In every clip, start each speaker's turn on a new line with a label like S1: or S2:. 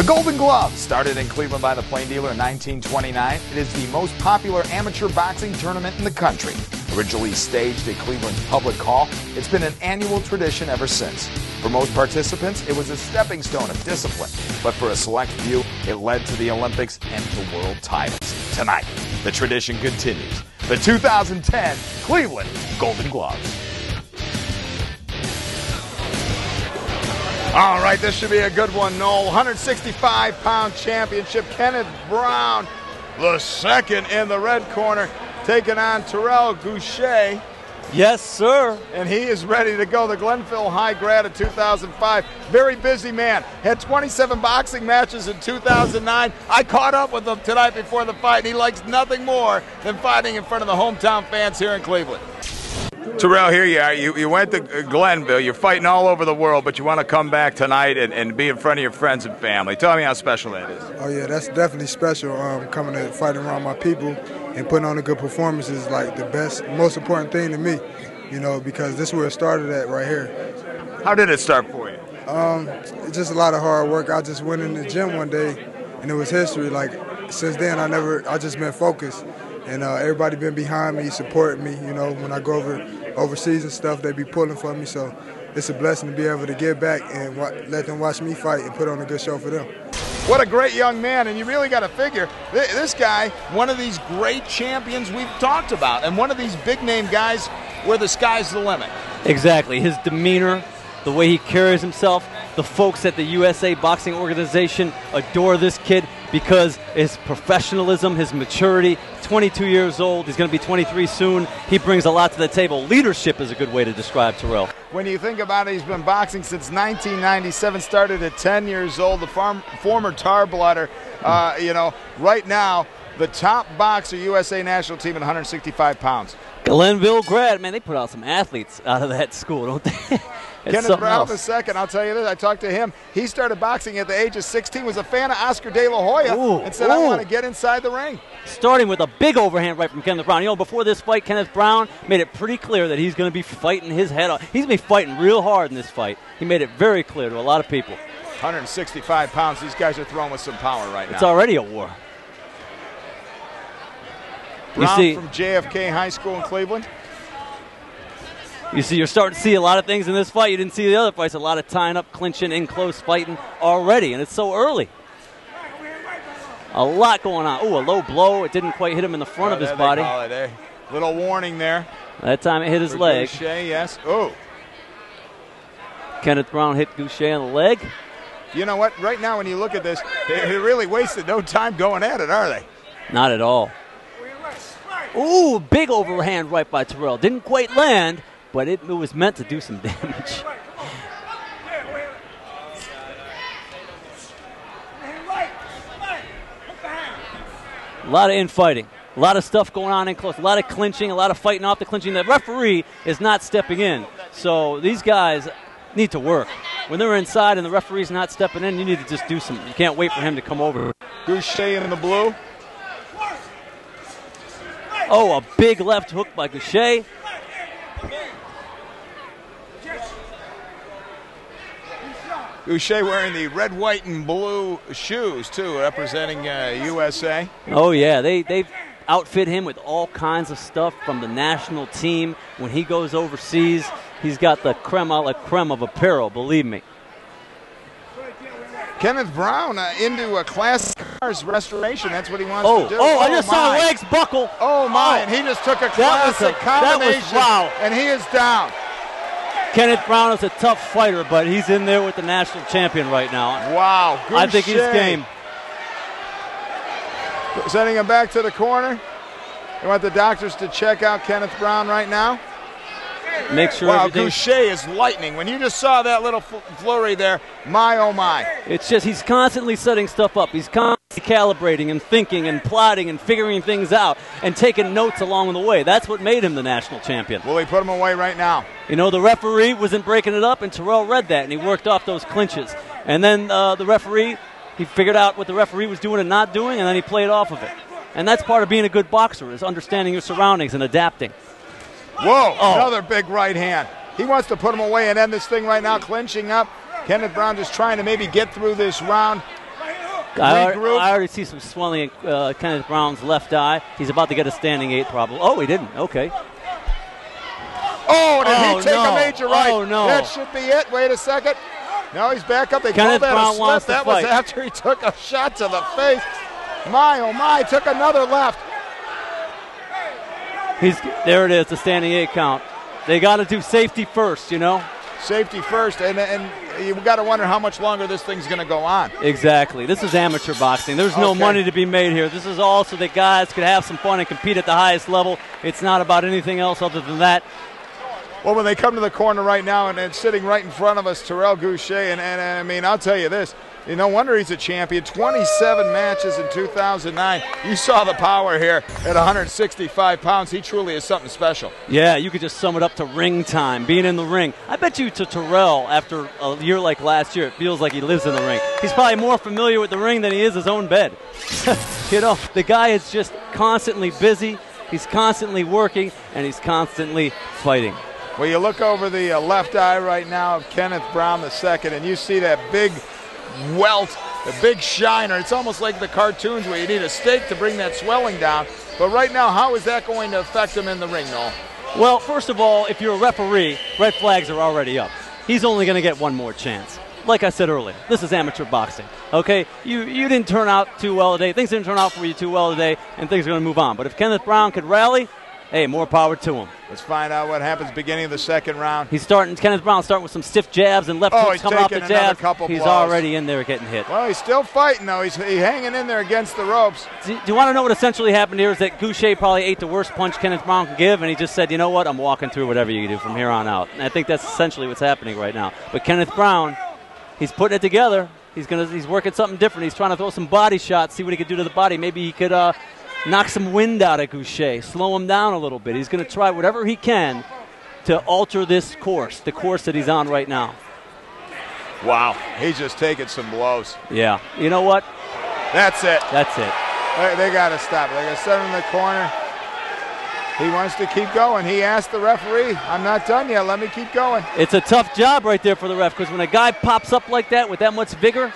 S1: Golden Gloves, started in Cleveland by the Plain Dealer in 1929. It is the most popular amateur boxing tournament in the country. Originally staged at Cleveland's Public Hall, it's been an annual tradition ever since. For most participants, it was a stepping stone of discipline. But for a select few, it led to the Olympics and to world titles. Tonight, the tradition continues. The 2010 Cleveland Golden Gloves. All right, this should be a good one, Noel. 165-pound championship. Kenneth Brown, the second in the red corner, taking on Terrell Gausha.
S2: Yes, sir.
S1: And he is ready to go. The Glenville High grad of 2005. Very busy man. Had 27 boxing matches in 2009. I caught up with him tonight before the fight. He likes nothing more than fighting in front of the hometown fans here in Cleveland. Terrell, here you are. You went to Glenville. You're fighting all over the world, but you want to come back tonight and be in front of your friends and family. Tell me how special that is.
S3: Oh, yeah, that's definitely special. Coming to fighting around my people and putting on a good performance is like the best, most important thing to me, you know, because this is where it started at right here.
S1: How did it start for you?
S3: It's just a lot of hard work. I just went in the gym one day, and it was history. Like, since then, I just been focused. And everybody been behind me, supporting me. You know, when I go overseas and stuff, they be pulling for me. So it's a blessing to be able to get back and let them watch me fight and put on a good show for them.
S1: What a great young man, and you really got to figure, this guy, one of these great champions we've talked about, and one of these big-name guys where the sky's the limit.
S2: Exactly. His demeanor, the way he carries himself, the folks at the USA Boxing Organization adore this kid because his professionalism, his maturity. 22 years old, he's going to be 23 soon. He brings a lot to the table. Leadership is a good way to describe Terrell.
S1: When you think about it, he's been boxing since 1997, started at 10 years old, the former tar blooder. You know, right now, the top boxer USA national team at 165 pounds.
S2: Glenville grad, man, they put out some athletes out of that school, don't they?
S1: Kenneth Brown II, I'll tell you this, I talked to him. He started boxing at the age of 16, was a fan of Oscar De La Hoya, and said, I want to get inside the ring.
S2: Starting with a big overhand right from Kenneth Brown. You know, before this fight, Kenneth Brown made it pretty clear that he's going to be fighting his head off. He's going to be fighting real hard in this fight. He made it very clear to a lot of people.
S1: 165 pounds, these guys are throwing with some power right now.
S2: It's already a war.
S1: Brown from JFK High School in Cleveland.
S2: You see, you're starting to see a lot of things in this fight you didn't see the other fights. A lot of tying up, clinching, in close fighting already, and it's so early. A lot going on. Oh, a low blow. It didn't quite hit him in the front of his body.
S1: Little warning there.
S2: That time it hit his leg.
S1: Gausha, yes. Oh.
S2: Kenneth Brown hit Gausha on the leg.
S1: You know what? Right now when you look at this, they really wasted no time going at it, are they?
S2: Not at all. Ooh, big overhand right by Terrell. Didn't quite land, but it was meant to do some damage. A lot of infighting. A lot of stuff going on in close. A lot of clinching, a lot of fighting off the clinching. The referee is not stepping in. So these guys need to work. When they're inside and the referee's not stepping in, you need to just do some. You can't wait for him to come over.
S1: Gausha in the blue.
S2: Oh, a big left hook by Gausha.
S1: Gausha wearing the red, white, and blue shoes, too, representing USA.
S2: Oh, yeah. They outfit him with all kinds of stuff from the national team. When he goes overseas, he's got the creme a la creme of apparel, believe me.
S1: Kenneth Brown into a classic cars restoration. That's what he wants to do.
S2: I just saw legs buckle.
S1: Oh, my. And he just took a classic combination.
S2: Wow.
S1: And he is down.
S2: Kenneth Brown is a tough fighter, but he's in there with the national champion right now.
S1: Wow.
S2: I think he's game.
S1: Sending him back to the corner. You want the doctors to check out Kenneth Brown right now?
S2: Make sure.
S1: Wow, Gausha is lightning. When you just saw that little flurry there, my oh my.
S2: It's just he's constantly setting stuff up. He's constantly calibrating and thinking and plotting and figuring things out and taking notes along the way. That's what made him the national champion.
S1: Will he put him away right now?
S2: You know, the referee wasn't breaking it up, and Terrell read that, and he worked off those clinches. And then the referee, he figured out what the referee was doing and not doing, and then he played off of it. And that's part of being a good boxer, is understanding your surroundings and adapting.
S1: Whoa, another big right hand. He wants to put him away and end this thing right now, clinching up. Kenneth Brown just trying to maybe get through this round.
S2: I already see some swelling in Kenneth Brown's left eye. He's about to get a standing 8 probably. Oh, he didn't. Okay.
S1: Oh, did he take a major right?
S2: Oh, no.
S1: That should be it. Wait a second. No, he's back up. They
S2: Kenneth
S1: called that
S2: Brown
S1: a slip.
S2: wants to
S1: That
S2: fight.
S1: was after he took a shot to the face. My, oh my, took another left.
S2: There it is, the standing 8 count. They got to do safety first, you know.
S1: Safety first, and you've got to wonder how much longer this thing's going to go on.
S2: Exactly. This is amateur boxing. There's no money to be made here. This is all so that guys could have some fun and compete at the highest level. It's not about anything else other than that.
S1: Well, when they come to the corner right now and sitting right in front of us, Terrell Gausha, and I mean, I'll tell you this, no wonder he's a champion. 27 matches in 2009. You saw the power here at 165 pounds. He truly is something special.
S2: Yeah, you could just sum it up to ring time, being in the ring. I bet you to Terrell, after a year like last year, it feels like he lives in the ring. He's probably more familiar with the ring than he is his own bed. You know, the guy is just constantly busy. He's constantly working, and he's constantly fighting.
S1: Well, you look over the left eye right now of Kenneth Brown II, and you see that big welt, the big shiner. It's almost like the cartoons where you need a stake to bring that swelling down. But right now, how is that going to affect him in the ring, Noel?
S2: Well, first of all, if you're a referee, red flags are already up. He's only going to get one more chance. Like I said earlier, this is amateur boxing, okay? You didn't turn out too well today. Things didn't turn out for you too well today, and things are going to move on. But if Kenneth Brown could rally, hey, more power to him.
S1: Let's find out what happens beginning of the second round.
S2: Kenneth Brown starting with some stiff jabs and left hooks coming off the jabs. He's already in there getting hit.
S1: Well, he's still fighting, though. He's hanging in there against the ropes.
S2: Do you want to know what essentially happened here is that Gausha probably ate the worst punch Kenneth Brown could give, and he just said, you know what, I'm walking through whatever you do from here on out. And I think that's essentially what's happening right now. But Kenneth Brown, he's putting it together. He's working something different. He's trying to throw some body shots, see what he could do to the body. Maybe he could knock some wind out of Gausha, slow him down a little bit. He's going to try whatever he can to alter this course, the course that he's on right now.
S1: Wow, he's just taking some blows.
S2: Yeah. You know what?
S1: That's it.
S2: That's it.
S1: They got to stop it. They got to set him in the corner. He wants to keep going. He asked the referee, I'm not done yet. Let me keep going.
S2: It's a tough job right there for the ref because when a guy pops up like that with that much vigor,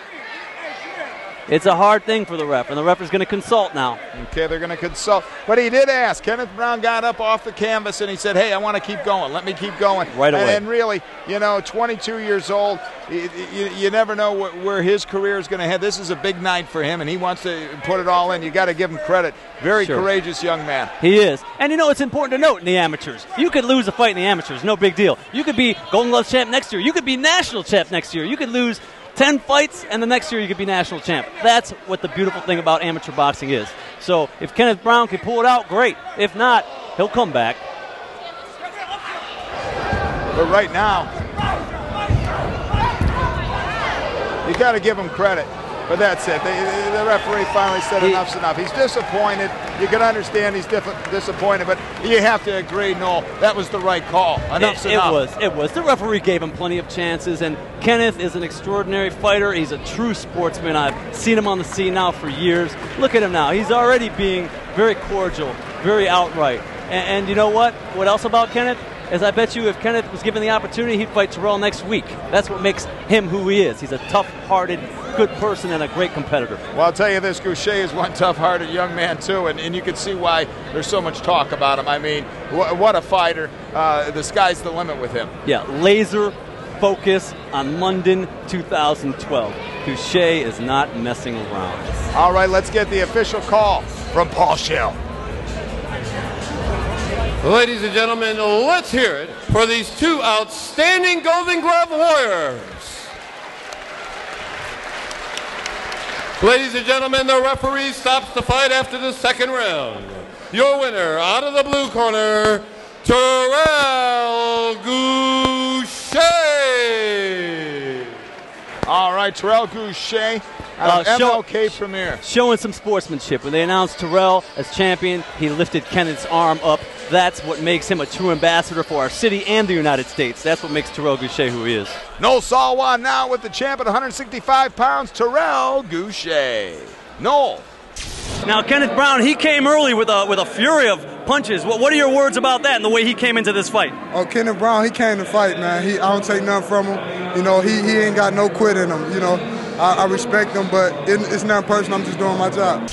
S2: it's a hard thing for the ref, and the ref is going to consult now.
S1: Okay, they're going to consult. But he did ask. Kenneth Brown got up off the canvas, and he said, hey, I want to keep going. Let me keep going.
S2: Right away.
S1: And really, 22 years old, you never know where his career is going to head. This is a big night for him, and he wants to put it all in. You got to give him credit. Very courageous young man.
S2: He is. And, it's important to note in the amateurs. You could lose a fight in the amateurs, no big deal. You could be Golden Gloves champ next year. You could be national champ next year. You could lose 10 fights, and the next year you could be national champ. That's what the beautiful thing about amateur boxing is. So if Kenneth Brown can pull it out, great. If not, he'll come back.
S1: But right now, you got to give him credit. But that's it. The referee finally said enough's enough. He's disappointed. You can understand he's disappointed, but you have to agree, Noel, that was the right call. Enough's enough.
S2: It was. The referee gave him plenty of chances, and Kenneth is an extraordinary fighter. He's a true sportsman. I've seen him on the scene now for years. Look at him now. He's already being very cordial, very outright. And you know what? What else about Kenneth? As I bet you if Kenneth was given the opportunity, he'd fight Terrell next week. That's what makes him who he is. He's a tough-hearted, good person and a great competitor.
S1: Well, I'll tell you this, Gausha is one tough-hearted young man, too, and you can see why there's so much talk about him. I mean, what a fighter. The sky's the limit with him.
S2: Yeah, laser focus on London 2012. Gausha is not messing around.
S1: All right, let's get the official call from Paul Schill.
S4: Ladies and gentlemen, let's hear it for these two outstanding Golden Glove warriors. Ladies and gentlemen, the referee stops the fight after the second round. Your winner, out of the blue corner, Terrell Gausha.
S1: All right, Terrell Gausha out of MLK Premier.
S2: Showing some sportsmanship. When they announced Terrell as champion, he lifted Kenneth's arm up. That's what makes him a true ambassador for our city and the United States. That's what makes Terrell Gausha who he is.
S1: Noel Salwa now with the champ at 165 pounds, Terrell Gausha. Noel.
S2: Now, Kenneth Brown, he came early with a fury of punches. What are your words about that and the way he came into this fight?
S3: Oh, Kenneth Brown, he came to fight, man. I don't take nothing from him. He ain't got no quit in him. I respect them, but it's not personal. I'm just doing my job.